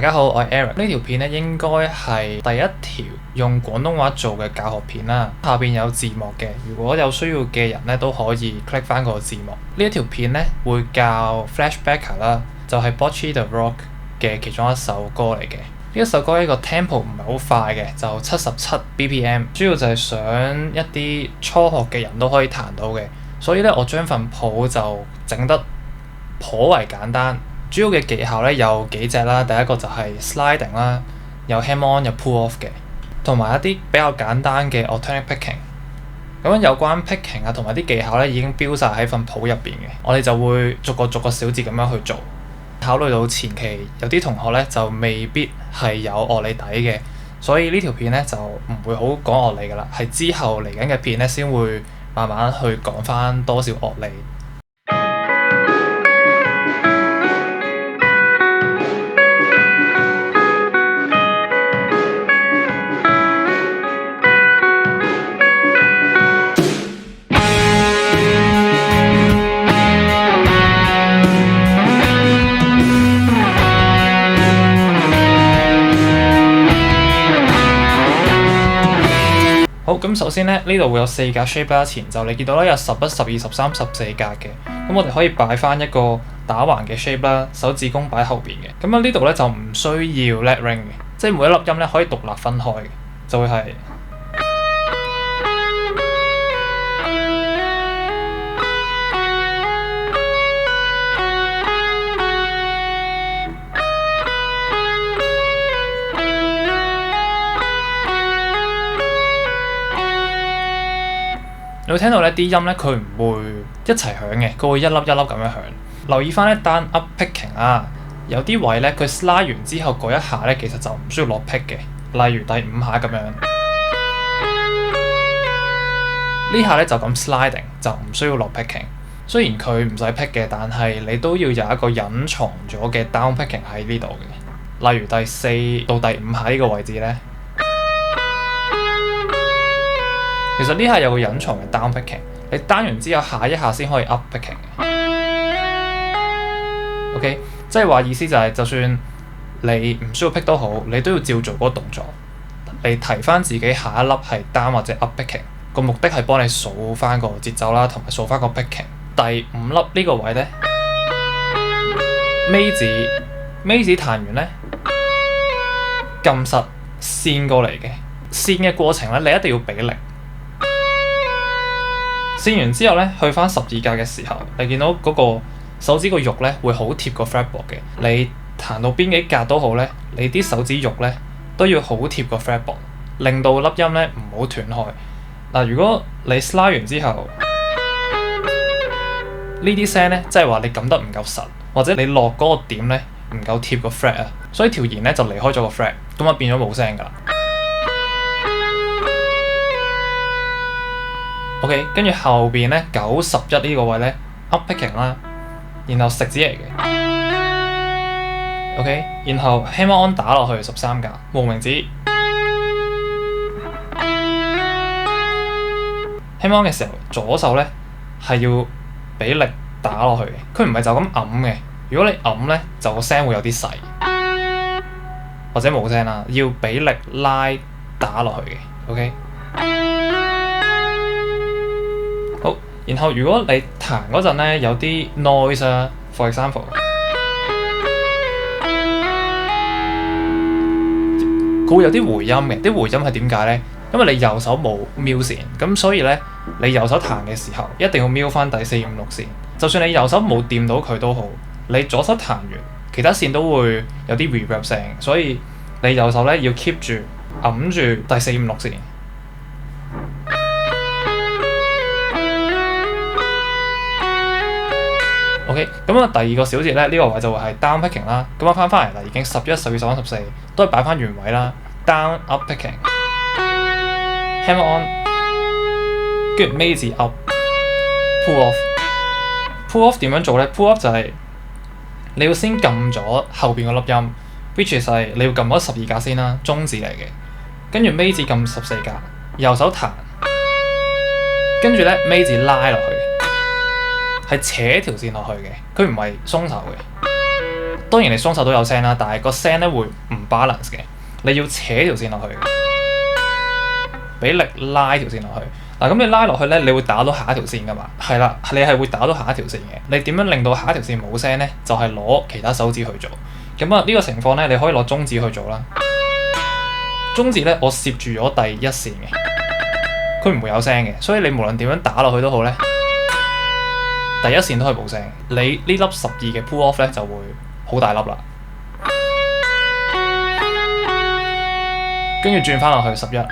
大家好，我係 Eric。呢條片咧應該係第一條用廣東話做嘅教學片啦，下邊有字幕嘅，如果有需要嘅人咧都可以 click 翻個字幕。呢一條片咧會教 Flashbacker 啦，就係 Bocce the Rock 嘅其中一首歌嚟嘅。呢一首歌呢個 tempo 唔係好快嘅，就77 BPM， 主要就係想一啲初學嘅人都可以彈到嘅，所以咧我將份譜就整得頗為簡單。主要嘅技巧咧有幾隻啦，第一個就係 sliding 啦，有 ham on 有 pull off 嘅，同埋一啲比較簡單嘅 alternate picking。咁樣有關 picking 啊同埋啲技巧咧已經標晒喺份譜入邊嘅，我哋就會逐個小節咁樣去做。考慮到前期有啲同學咧就未必係有樂理底嘅，所以呢條片咧就唔會好講樂理噶啦，係之後嚟緊嘅片咧先會慢慢去講翻多少樂理。好，咁首先咧，呢度會有4格 shape 啦，前奏你見到啦，有11、12、13、14格嘅。咁我哋可以擺翻一個打橫嘅 shape 啦，手指公擺喺後邊嘅。咁啊呢度咧就唔需要 let ring 嘅，即係每一粒音咧可以獨立分開嘅，就會係。你會聽到呢啲音咧，佢唔會一齊響嘅，佢會一粒一粒咁樣響。留意翻咧單 up picking 啊，有啲位咧佢 slide 完之後嗰一下咧，其實就唔需要落 pick 嘅。例如第5下咁樣，呢下咧就咁 sliding 就唔需要落 picking。雖然佢唔使 pick 嘅，但係你都要有一個隱藏咗嘅 down picking 喺呢度嘅。例如第4到第5下呢個位置咧。其實呢下有個隱藏嘅 down picking， 你 down 完之後下一下先可以 up picking。OK， 即係話意思就係，就算你唔需要 pick 都好，你都要照做嗰個動作，你提翻自己下一粒係 down 或者 up picking。個目的係幫你數翻個節奏啦，同埋數翻個 picking。第5粒呢個位呢，尾指彈完呢，撳實線過嚟嘅線嘅過程呢，你一定要俾力。線完之後咧，去翻12格嘅時候，你見到嗰個手指個肉咧會好貼個 fretboard 嘅。你彈到邊幾格都好咧，你啲手指肉咧都要好貼個 fretboard，令到粒音咧唔好斷開。嗱，如果你 slide 完之後，呢啲聲咧，即係話你撳得唔夠實，或者你落嗰個點咧唔夠貼個 fret 啊，所以條弦咧就離開咗個 fret， 咁啊變咗冇聲㗎啦。OK， 跟住後邊咧9、11呢個位咧 up picking 啦，然後食指嚟嘅。OK， 然後 hammer on 打落去13格，無名指。hammer on 嘅時候，左手咧係要俾力打落去嘅，佢唔係就咁揞嘅。如果你揞咧，就個聲會有啲細，或者冇聲啦，要俾力拉打落去嘅。OK。好，然後如果你彈嗰陣咧有啲 noise 啊 ，for example， 佢會有啲回音嘅。啲回音係點解咧？因為你右手冇瞄線，咁所以咧你右手彈嘅時候一定要瞄翻第4、5、6線。就算你右手冇掂到佢都好，你左手彈完，其他線都會有啲 reverb 聲，所以你右手咧要 keep 住揞住第4、5、6線。OK， 咁啊第2個小節咧，呢個位就會係 down picking 啦。咁我翻嚟啦，已經11、12、13、14都係擺翻原位啦。down up picking，hammer on， 跟住尾指 up，pull off。pull off 點樣做咧 ？pull off 就係你要先撳咗後邊個粒音 ，which is 係你要撳咗12格先啦，中指嚟嘅。跟住尾指撳14格，右手彈，跟住咧尾指拉落去。係扯條線落去嘅，佢唔係鬆手嘅。當然你雙手都有聲啦，但係個聲咧會唔 balance 嘅，你要扯條線落去，俾力拉條線落去。嗱，咁你拉落去咧，你會打到下一條線噶嘛？係啦，你係會打到下一條線嘅。你點樣令到下一條線冇聲咧？就係攞其他手指去做。咁啊，呢個情況咧，你可以攞中指去做啦。中指咧，我攝住咗第一線嘅，佢唔會有聲嘅，所以你無論點樣打落去都好咧，第一線都係冇聲。你呢粒12嘅 pull off 咧就會好大粒啦。跟住轉翻落去11。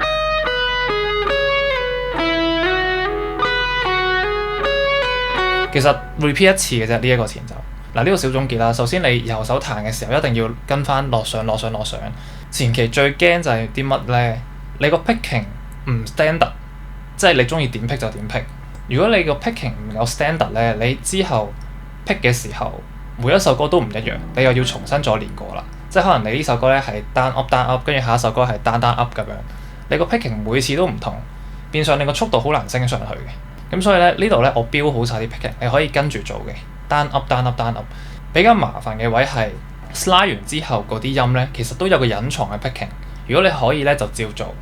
其實 repeat 一次嘅啫，呢一個前奏。嗱，呢個小總結啦。首先你右手彈嘅時候一定要跟翻落上落上落上。前期最驚就係啲乜咧？你個 picking 唔 standard，即係你中意點 pick 就點 pick。如果你個 picking 唔夠 standard 咧，你之後 pick 嘅時候每一首歌都唔一樣，你又要重新再練過啦。即係可能你呢首歌咧係 down up down up，跟住下一首歌係 down down up 咁樣，你個 picking 每次都唔同，變相你個速度好難升上去嘅。咁所以咧呢度咧我標好晒啲 picking， 你可以跟住做嘅 down up down up down up。比較麻煩嘅位係 slide 完之後嗰啲音咧，其實都有個隱藏嘅 picking。如果你可以咧就照做，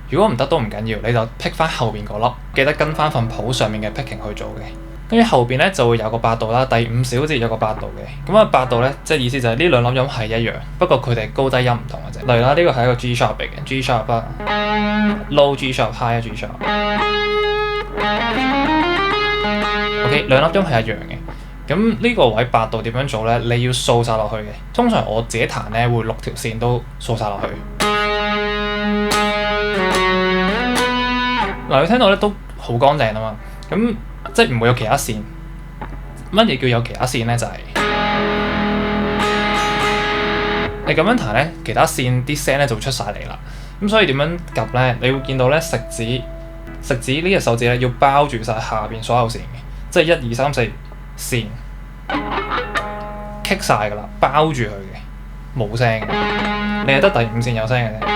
如果唔得都唔緊要，你就 pick 翻後邊嗰粒，記得跟翻份譜上面嘅 picking 去做嘅。跟住後邊咧就會有個8度啦，第5小節有個8度嘅。咁啊8度咧即係意思就係呢兩粒音係一樣，不過佢哋高低音唔同嘅啫。例如啦，呢個係一個 G sharp 嚟嘅 ，G sharp 啦，low G sharp，high G sharp。OK， 兩粒音係一樣嘅。咁呢個位8度點樣做咧？你要掃晒落去嘅。通常我自己彈咧會6條線都掃晒落去。嗱，你聽到咧都好乾淨啊嘛。咁即係唔會有其他線。乜嘢叫有其他線咧？就係你咁樣彈咧，其他線啲聲咧就會出晒嚟啦。咁所以點樣夾咧？你會見到咧食指呢隻手指咧要包住晒下邊所有線嘅，即係1、2、3、4線棘晒㗎啦，包住佢嘅，冇聲嘅。你係得第5線有聲嘅啫。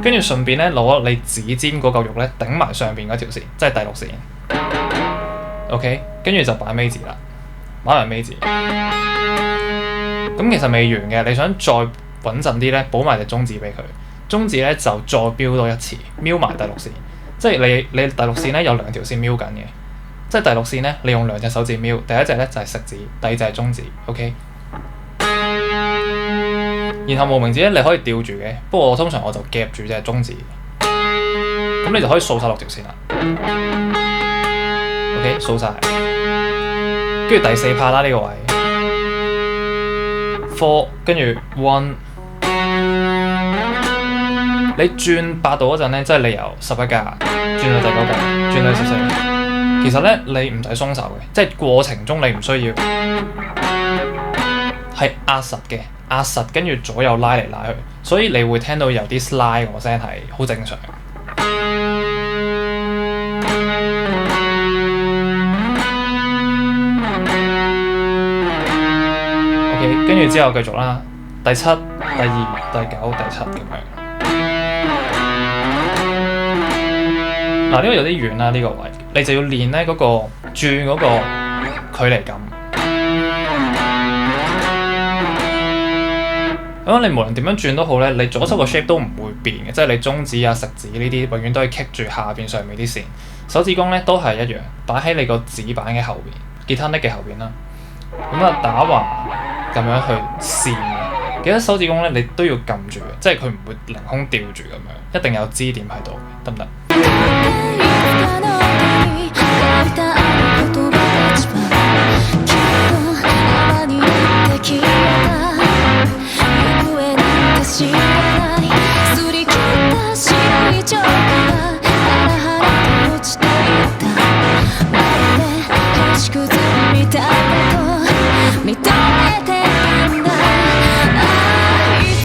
跟住順便咧攞你指尖嗰嚿肉咧頂埋上邊嗰條線，即係第6線。OK， 跟住就擺尾字啦，擺埋尾字。咁其實未完嘅，你想再穩陣啲咧，補埋隻中指俾佢。中指咧就再標多一次，瞄埋第6線。即係你第6線咧有2條線瞄緊嘅，即係第6線咧你用2隻手指瞄，第一隻咧就係食指，第二隻係中指。OK。然後無名指咧你可以吊住嘅，不過通常我就夾住隻中指。咁你就可以掃晒6條線啦。OK， 掃晒。跟住第4 part 啦，呢個位 4， 跟住 1。你轉8度嗰陣咧，即係你由11格轉到第9格，轉到14。其實咧你唔使鬆手嘅，即係過程中你唔需要係壓實嘅，壓實跟住左右拉嚟拉去，所以你會聽到有啲 slide 個聲係好正常。OK， 跟住之後繼續啦，第7、第2、第9、第7咁樣。嗱，呢個有啲遠啦，呢個位你就要練咧嗰個轉嗰個距離感。咁你無論點樣轉都好咧，你左手個 shape 都唔會變嘅，即係你中指啊、食指呢啲永遠都係棘住下邊上面啲線。手指公咧都係一樣，擺喺你個指板嘅後邊，吉他 neck 嘅後邊啦。咁啊打橫咁樣去線嘅，記得手指公咧你都要撳住嘅，即係佢唔會凌空吊住咁樣，一定有支點喺度，得唔得？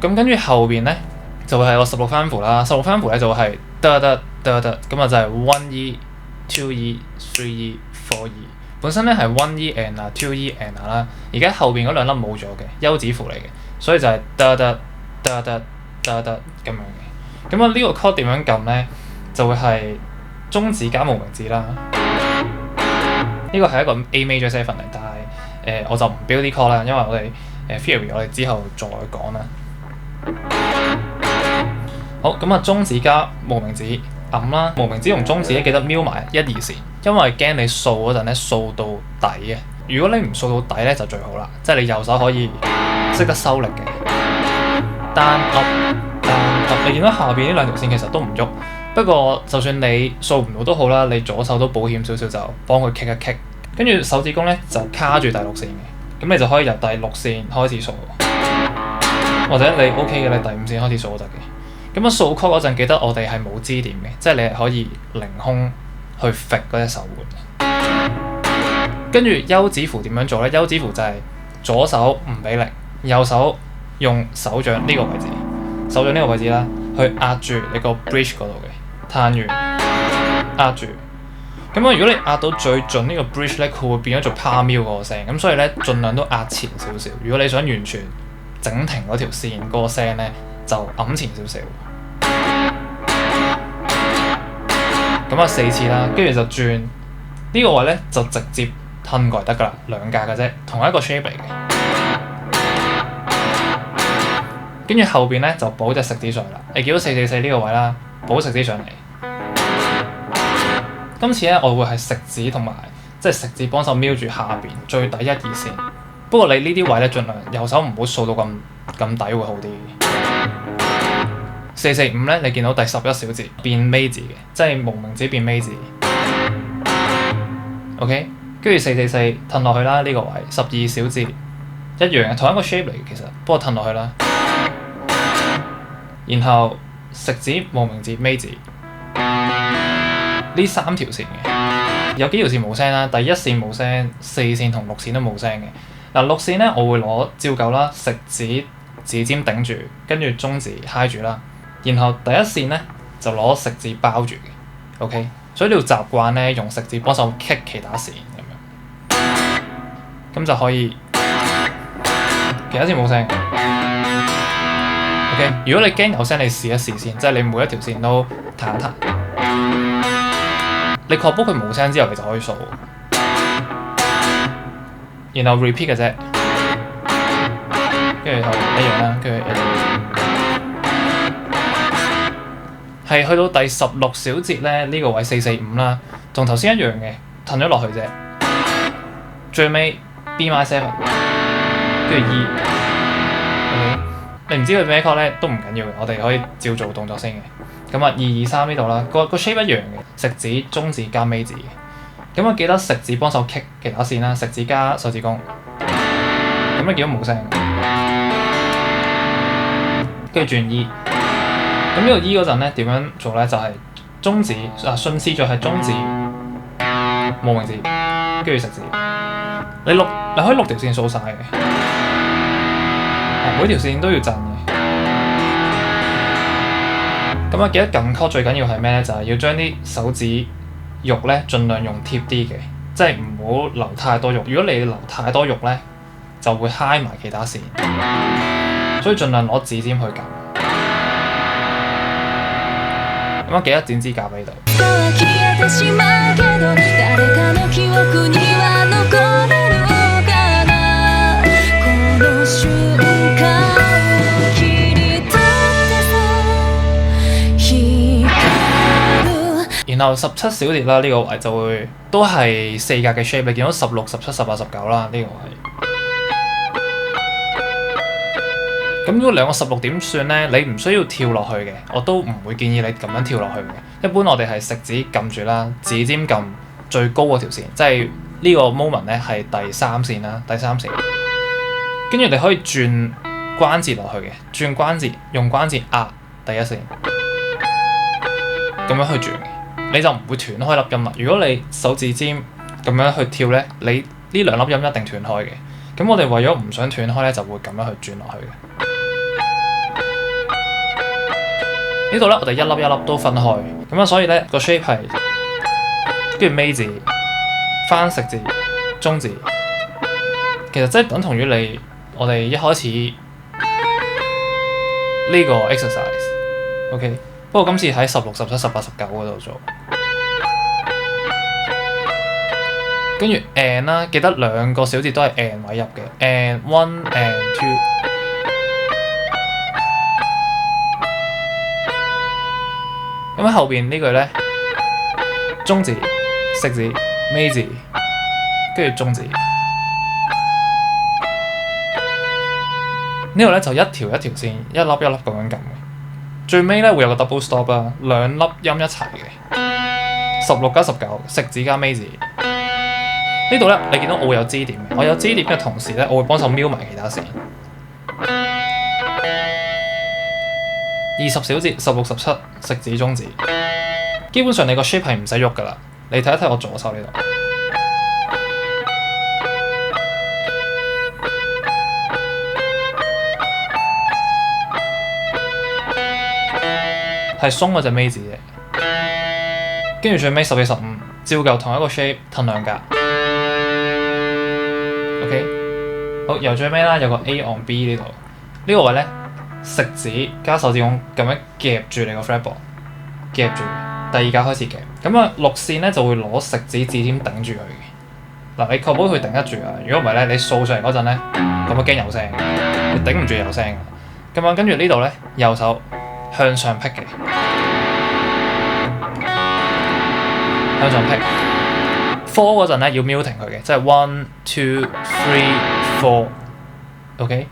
咁跟住後邊咧就會係個16分符啦，16分符咧就會係得咁啊，就係 1 E、2 E、3 E、4 E。本身咧係 1 E and 2 E and 啦，而家後邊嗰2粒冇咗嘅，休止符嚟嘅，所以就係得咁樣嘅。咁啊呢個 chord 點樣撳咧？就會係中指加無名指啦。呢個係一個 A major 7嚟，但係我就唔標啲 chord 啦，因為我哋 theory 我哋之後再講啦。好，咁啊中指加無名指揞啦，無名指同中指咧記得瞄埋1、2線，因為驚你掃嗰陣咧掃到底嘅。如果你唔掃到底咧就最好啦，即係你右手可以識得收力嘅。單噏單噏，你見到下邊呢兩條線其實都唔喐，不過就算你掃唔到都好啦，你左手都保險少少就幫佢 kick 一 kick， 跟住手指公咧就卡住第6線嘅，咁你就可以由第6線開始掃，或者你 OK 嘅你第5線開始掃都得嘅。咁啊掃 chord 嗰陣記得我哋係冇支點嘅，即係你係可以凌空去揈嗰隻手腕。跟住休止符點樣做咧？休止符就係左手唔俾力，右手用手掌呢個位置，手掌呢個位置啦，去壓住你個 bridge 嗰度嘅，彈完壓住。咁啊，如果你壓到最盡呢個 bridge 咧，佢會變咗做 palm mute 嗰個聲。咁所以咧，盡量都壓前少少。如果你想完全整停嗰條線嗰個聲咧，就揞前少少。咁啊4次啦，跟住就轉呢個位咧，就直接褪過嚟得㗎啦，2格嘅啫，同一個 shape 嚟嘅。跟住後邊咧就補隻食指上嚟啦，你見到444呢個位啦，補食指上嚟。今次咧我會係食指同埋即係食指幫手瞄住下邊最底1、2線。不過你呢啲位咧，盡量右手唔好掃到咁底會好啲。445咧，你見到第11小節變尾字嘅，即係無名指變尾字。OK， 跟住444褪落去啦，呢個位12小節一樣嘅，同一個 shape 嚟嘅其實，不過褪落去啦。然後食指、無名指、尾字呢3條線嘅，有幾條線冇聲啦。第1線冇聲，4線同6線都冇聲嘅。嗱6線咧，我會攞照舊啦，食指指尖頂住，跟住中指揩住啦。然後第1線咧就攞食指包住嘅 ，OK。所以你要習慣咧用食指幫手 kick 其他線咁樣，咁就可以其他線冇聲。OK， 如果你驚有聲，你試一試先，即係你每一條線都彈一彈，你確保佢冇聲之後，你就可以掃，然後 repeat 嘅啫，跟住一樣啦，跟住係去到第16小節咧，呢個位445啦，同頭先一樣嘅，褪咗落去啫，最尾 B my7，跟住 E。你唔知佢咩 chord 咧都唔緊要嘅，我哋可以照做動作先嘅。咁啊2、2、3呢度啦，個 shape 一樣嘅，食指、中指加尾指嘅。咁啊記得食指幫手 kick 其他線啦，食指加手指公。咁你見到冇聲，跟住轉 E。咁呢個 E 嗰陣咧點樣做咧？就係、是、中指順次序係中指、無名指，跟住食指。你可以6條線掃晒嘅。每條線都要震嘅，咁啊記得撳 chord 最緊要係咩咧？就係要將啲手指肉咧盡量用貼啲嘅，即係唔好留太多肉。如果你留太多肉咧，就會揩埋其他線，所以盡量攞指尖去撳。咁啊記得剪指甲喺度。然後17小節啦，呢個位就會都係4格嘅 shape， 你見到16、17、18、19啦，呢個位。咁如果兩個16點算咧，你唔需要跳落去嘅，我都唔會建議你咁樣跳落去嘅。一般我哋係食指撳住啦，指尖撳最高嗰條線，即係呢個 moment 咧係第3線啦，第3線。跟住你可以轉關節落去嘅，轉關節用關節壓第1線，咁樣去轉嘅。你就唔會斷開粒音啦。如果你手指尖咁樣去跳咧，你呢兩粒音一定斷開嘅。咁我哋為咗唔想斷開咧，就會咁樣去轉落去嘅。呢度咧，我哋一粒一粒都分開。咁啊，所以咧個 shape 係跟住尾字、翻食字、中字，其實即係等同於我哋一開始呢個 exercise。OK。不過今次喺16、17、18、19嗰度做，跟住 and 啦，記得兩個小節都係 and 位入嘅 and one and two。咁喺後邊呢句咧，中字、食字、尾字，跟住中字。呢度咧就一條一條線，一粒一粒咁樣撳嘅。最尾咧會有個 double stop 啦，兩粒音一齊嘅。16加19，食字加尾字。呢度咧你見到我會有支點嘅，我有支點嘅同時咧，我會幫手瞄埋其他線。20小節16、17，食字中字。基本上你個 shape 係唔使喐噶啦，你睇一睇我左手呢度。係鬆嗰隻尾字嘅，跟住最尾14、15，照舊同一個 shape 褪兩格。OK， 好，由最尾啦，有個 A on B 呢度，呢個位咧食指加手指公咁樣夾住你個 fretboard， 夾住，第二格開始夾。咁啊六線咧就會攞食指指尖頂住佢嘅。嗱，你確保佢頂得住啊！如果唔係咧，你掃上嚟嗰陣咧，咁啊驚有聲，你頂唔住有聲㗎。咁樣跟住呢度咧，右手向上劈嘅，向上劈。4嗰陣咧要 mute 停佢嘅，即係1、2、3、4。OK。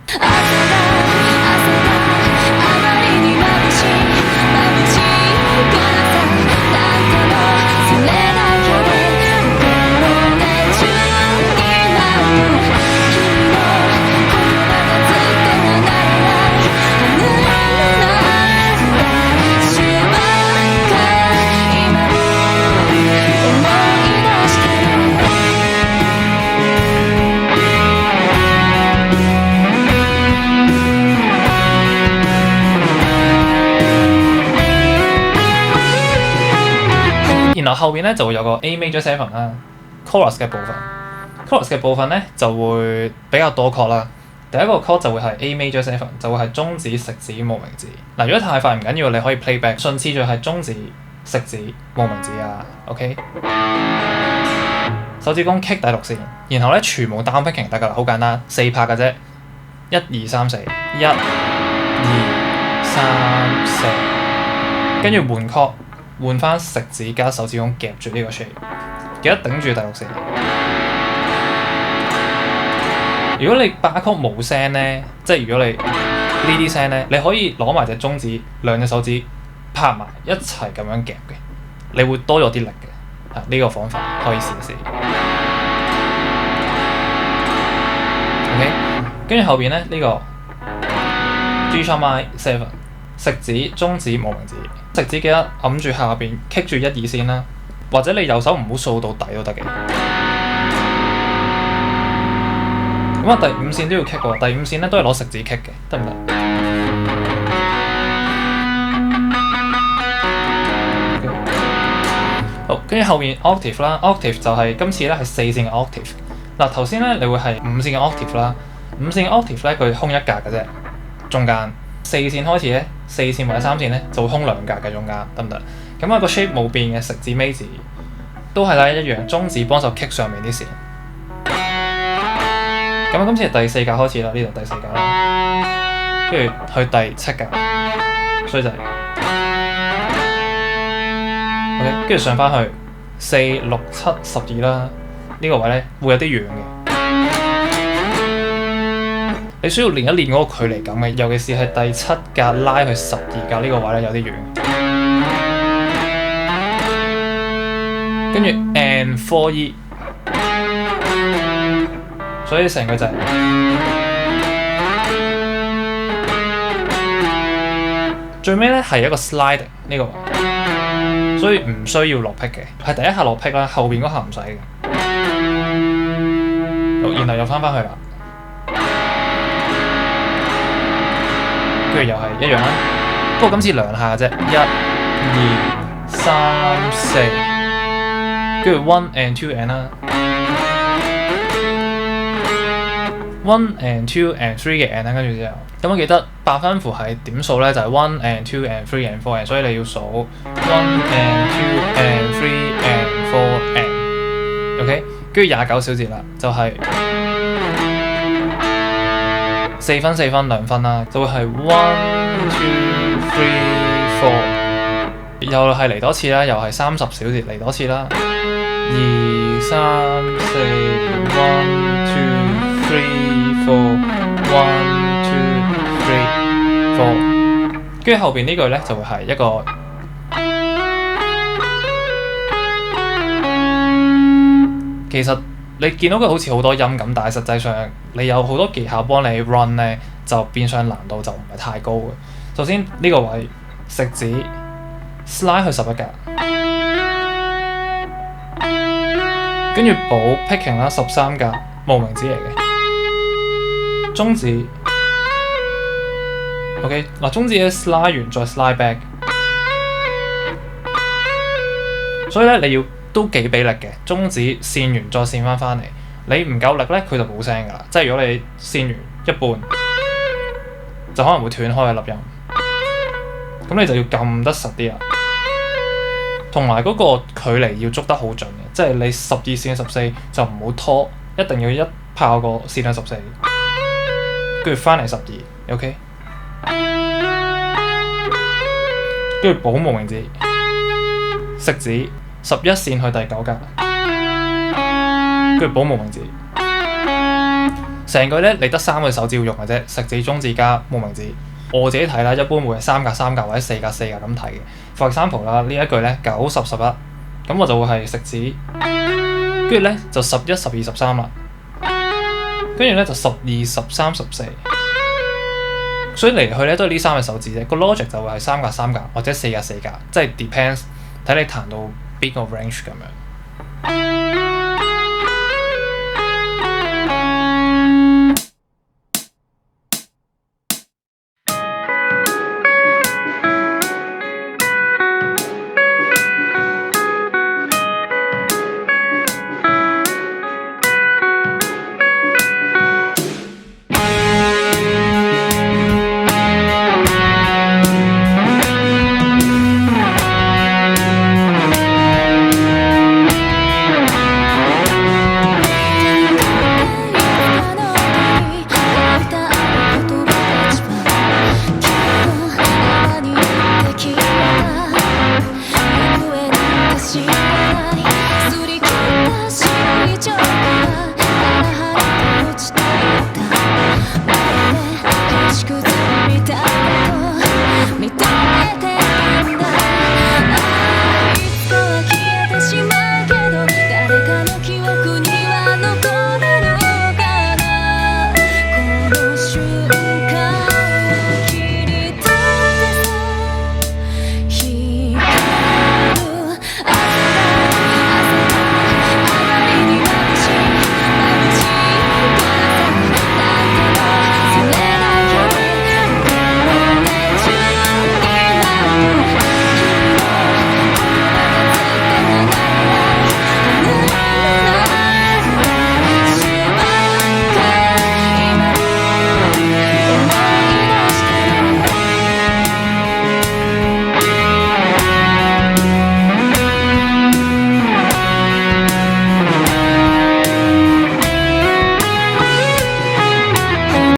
然後後邊咧就會有個 A major 7啦 ，chorus 嘅部分。chorus 嘅部分咧就會比較多 chord 啦。第一個 chord 就會係 A major 7，就會係中指、食指、無名指。嗱，如果太快唔緊要，你可以 playback。順次序係中指、食指、無名指啊。OK。手指公 kick 第6線，然後咧全部 down picking 得㗎啦，好簡單，4拍嘅啫。1、2、3、4，1、2、3、4，跟住換 chord。換翻食指加手指公夾住呢個 shape， 記得頂住第6線。如果你8曲冇聲咧，即係如果你呢啲聲咧，你可以攞埋隻中指兩隻手指拍埋一齊咁樣夾嘅，你會多咗啲力嘅。呢個方法可以試一試。OK， 跟住後邊咧呢個 G sharp minor 7，食指、中指、無名指。食指記得揞住下邊棘住1、2線啦，或者你右手唔好掃到底都得嘅。咁啊，第5線都要棘喎，第5線咧都係攞食指棘嘅，得唔得？好，跟住後面 octave 啦 ，octave 就係今次咧係4線嘅 octave。嗱，頭先咧你會係5線嘅 octave 啦，5線嘅 octave 咧佢空一格嘅啫，中間。4線開始咧，4線或者3線咧就會空2格嘅中間，得唔得？咁啊個 shape 冇變嘅，食指尾字都係啦一樣，中指幫手 kick 上面啲線。咁啊今次係第4格開始啦，呢度第4格啦，跟住去第7格，衰仔。OK， 跟住上翻去4、6、7、12啦，呢個位咧會有啲遠嘅。你需要練一練嗰個距離感嘅，尤其是係第7格拉去12格呢個位咧有啲遠。跟住 and 4E， 所以成個就係最尾咧係一個 slide 呢個位，所以唔需要落 pick 嘅，係第一下落 pick啦，後邊嗰下唔使嘅。好，然後又翻去啦。跟住又係一樣啦，不過今次2下啫，1、2、3、4，跟住 1 and 2 and 啦，1 and 2 and 3嘅 and 啦，跟住之後，咁我記得8分符係點數咧，就係1 and 2 and 3 and 4 and， 所以你要數1 and 2 and 3 and 4 and，OK，跟住29小節啦，就係4分4分2分啦，就會係 1 2 3 4，又係嚟多次啦，又係30小節嚟多次啦，2 3 4 1 2 3 4 1 2 3 4，跟住後邊呢句咧就會係一個。其實你見到佢好似好多音咁，但係實際上你有好多技巧幫你 run 咧，就變相難度就唔係太高嘅。首先呢個位食指 slide 去11格，跟住補 picking 啦13格無名指嚟嘅，中指 OK 嗱，中指咧 slide 完再 slide back， 所以咧你要都幾俾力嘅，中指線完再線翻嚟，你唔夠力咧佢就冇聲㗎啦。即係如果你線完一半，就可能會斷開嘅粒音，咁你就要撳得實啲啦。同埋嗰個距離要捉得好準嘅，即係你12線14就唔好拖，一定要一炮過線喺14，跟住翻嚟12 ，OK， 跟住補無名指，食指。11線去第9格，跟住補無名指，成句咧你得3個手指要用嘅啫，食指、中指加無名指。我自己睇啦，一般會係3格3格或者4格4格咁睇嘅。For example 啦，呢一句咧9、10、11，咁我就會係食指，跟住咧就11、12、13啦，跟住咧就12、13、14，所以嚟嚟去咧都係呢3個手指啫。個 logic 就會係3格3格或者4格4格，即係 depends 睇你彈到邊個 range 咁樣。